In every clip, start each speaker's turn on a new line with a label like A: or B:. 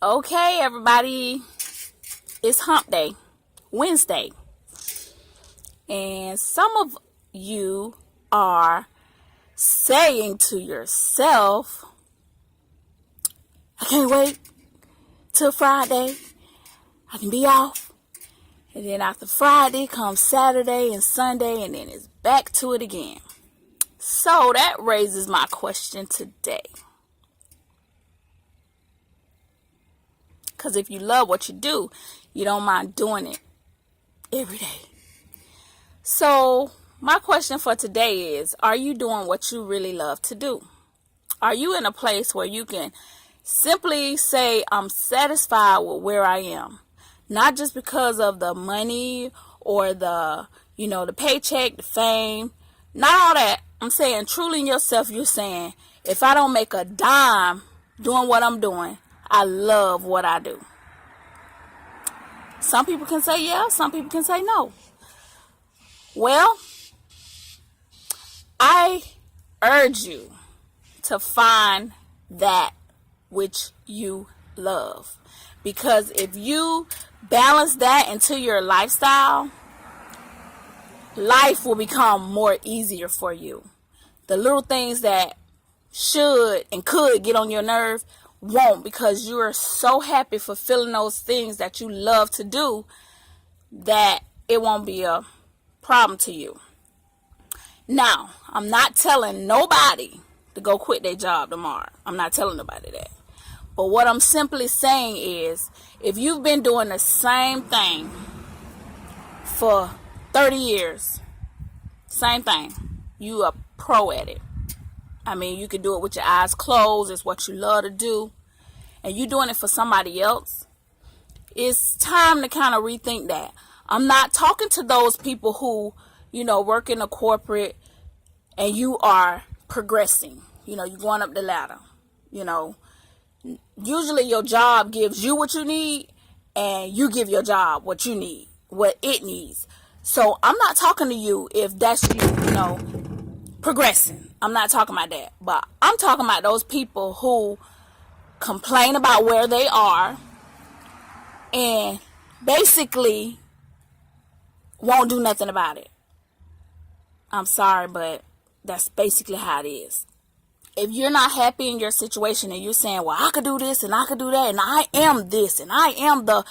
A: Okay, everybody, it's hump day, Wednesday. And some of you are saying to yourself, I can't wait till Friday. I can be off. And then after Friday comes Saturday and Sunday, and then it's back to it again. So that raises my question today. Because if you love what you do, you don't mind doing it every day. So my question for today is, are you doing what you really love to do? Are you in a place where you can simply say, I'm satisfied with where I am? Not just because of the money or the paycheck, the fame, not all that. I'm saying truly in yourself, you're saying, if I don't make a dime doing what I'm doing, I love what I do. Some people can say yeah, some people can say no. Well, I urge you to find that which you love. Because if you balance that into your lifestyle, life will become more easier for you. The little things that should and could get on your nerve won't, because you are so happy fulfilling those things that you love to do that it won't be a problem to you. Now, I'm not telling nobody to go quit their job tomorrow. I'm not telling nobody that. But what I'm simply saying is, if you've been doing the same thing for 30 years, same thing, you are pro at it. I mean, you can do it with your eyes closed. It's what you love to do. And you're doing it for somebody else. It's time to kind of rethink that. I'm not talking to those people who, work in a corporate and you are progressing. You're going up the ladder. Usually your job gives you what you need and you give your job what you need, what it needs. So I'm not talking to you if that's you, progressing. I'm not talking about that. But I'm talking about those people who complain about where they are and basically won't do nothing about it. I'm sorry, but that's basically how it is. If you're not happy in your situation and you're saying, well, I could do this and I could do that and I am this and I am the...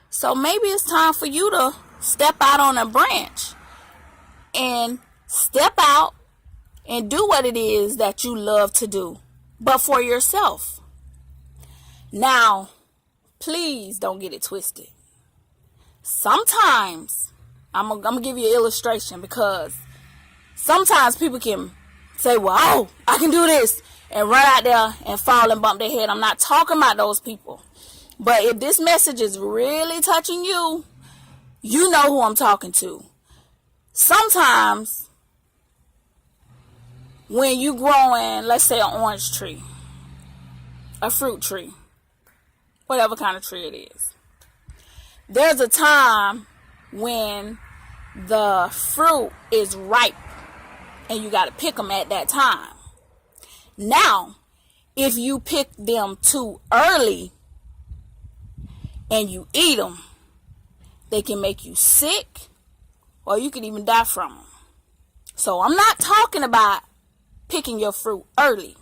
A: So maybe it's time for you to step out on a branch and step out and do what it is that you love to do, but for yourself. Now, please don't get it twisted. Sometimes, I'm going to give you an illustration, because sometimes people can say, well, I can do this, and run out there and fall and bump their head. I'm not talking about those people. But if this message is really touching you, you know who I'm talking to. Sometimes, when you growing, let's say an orange tree, a fruit tree, whatever kind of tree it is, there's a time when the fruit is ripe and you got to pick them at that time. Now, if you pick them too early and you eat them, they can make you sick or you can even die from them. So I'm not talking about picking your fruit early.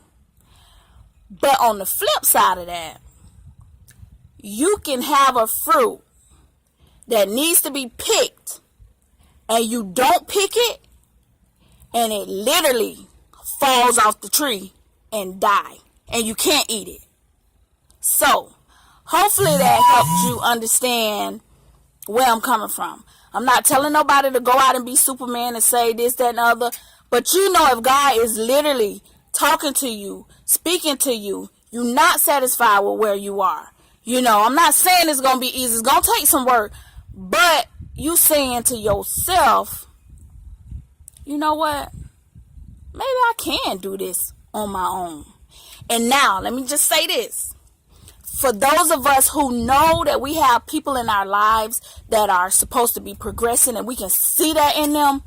A: But on the flip side of that, you can have a fruit that needs to be picked and you don't pick it and it literally falls off the tree and die and you can't eat it. So hopefully that helps you understand where I'm coming from. I'm not telling nobody to go out and be Superman and say this, that, and the other. But if God is literally talking to you, speaking to you, you're not satisfied with where you are. I'm not saying it's going to be easy. It's going to take some work. But you saying to yourself, you know what? Maybe I can do this on my own. And now, let me just say this. For those of us who know that we have people in our lives that are supposed to be progressing and we can see that in them,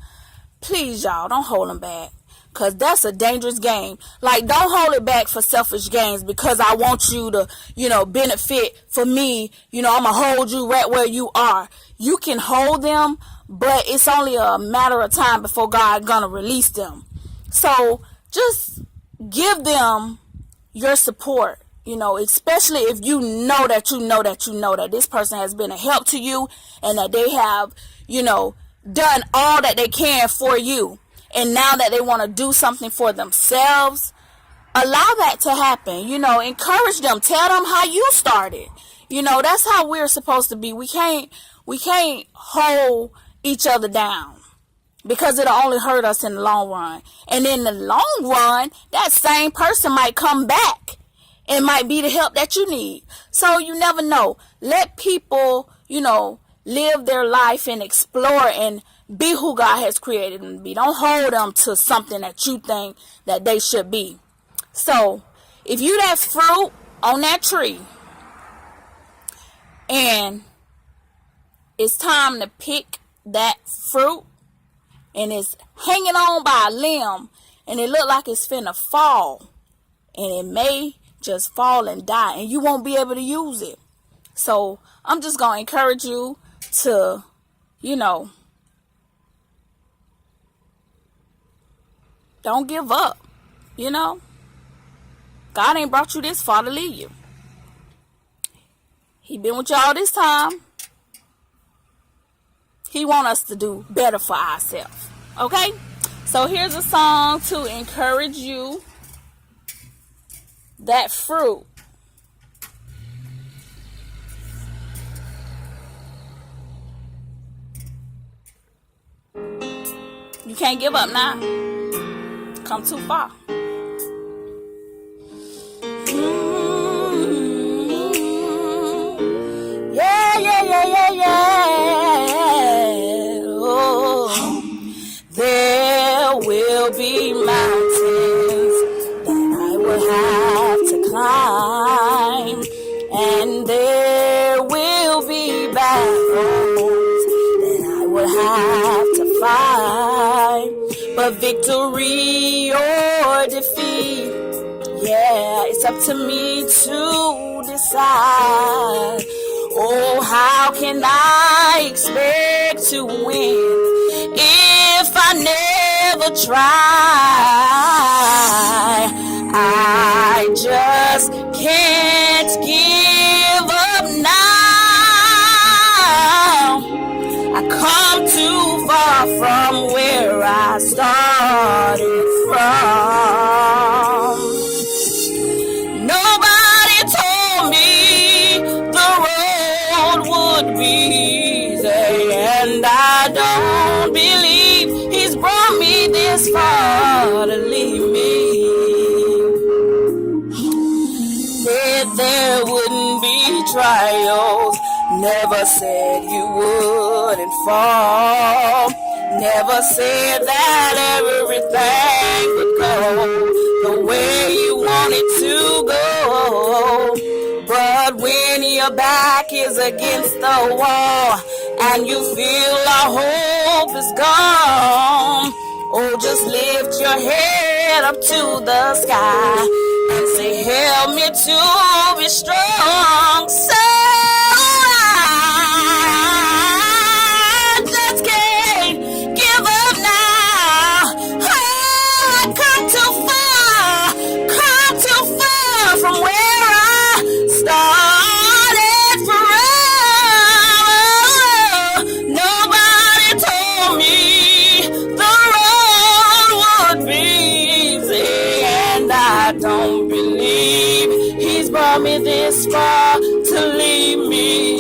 A: please, y'all, don't hold them back. because that's a dangerous game. Like, don't hold it back for selfish gains because I want you to, benefit for me. I'm going to hold you right where you are. You can hold them, but it's only a matter of time before God going to release them. So just give them your support, especially if you know that this person has been a help to you and that they have, done all that they can for you. And now that they want to do something for themselves, allow that to happen. Encourage them. Tell them how you started. That's how we're supposed to be. We can't hold each other down because it'll only hurt us in the long run. And in the long run, that same person might come back and might be the help that you need. So you never know. Let people, live their life and explore and be who God has created them to be. Don't hold them to something that you think that they should be. So if you that fruit on that tree and it's time to pick that fruit and it's hanging on by a limb and it look like it's finna fall and it may just fall and die and you won't be able to use it. So I'm just going to encourage you to, don't give up. God ain't brought you this far to leave you. He been with you all this time. He want us to do better for ourselves. Okay? So here's a song to encourage you. That fruit. You can't give up now. Come too far. Yeah. Oh. There will be mountains that I will have to climb, and there will be battles that I will have to fight. But victory or defeat, it's up to me to decide. Oh, how can I expect to win if I never try? I just can't give up now. I come too far from where I started from. Nobody told me the road would be easy, and I don't believe He's brought me this far to leave me. Said there wouldn't be trials, never said you wouldn't fall. Never said that everything would go the way you want it to go. But when your back is against the wall and you feel all hope is gone, oh, just lift your head up to the sky and say, help me to be strong. So I just can't give up now. Oh, I come too far from where I started from. Nobody told me the road would be easy, and I don't believe He's brought me this far to leave me.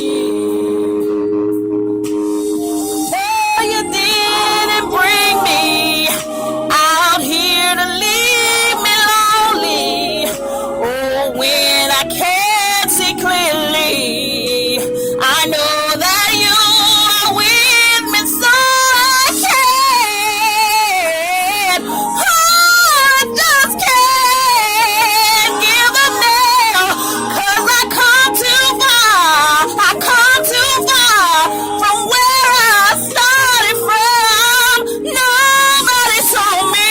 A: Oh, you didn't bring me out here to leave me lonely. Oh, when I can't see clearly, I know that you are with me, so I can't. Oh, I just can't give up now, 'cause I come too far. I come too far from where I started from. Nobody told me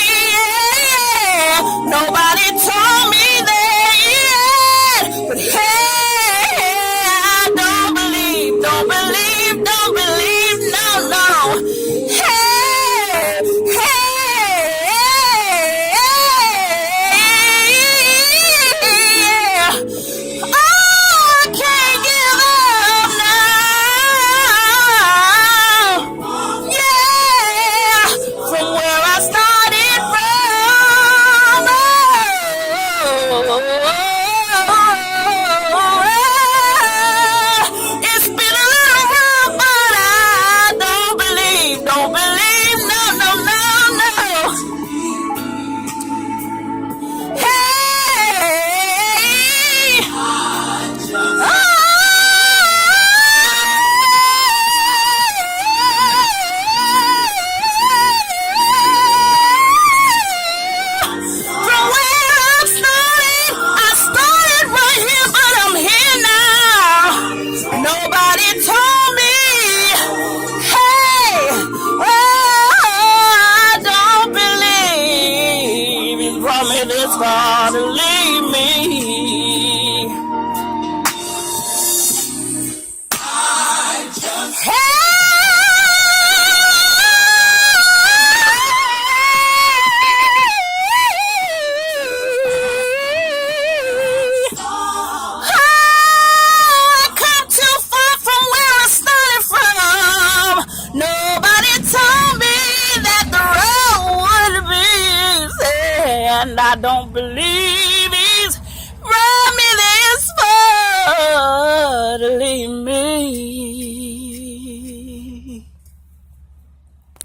A: this far to leave me. And I don't believe he's brought me this far to leave me.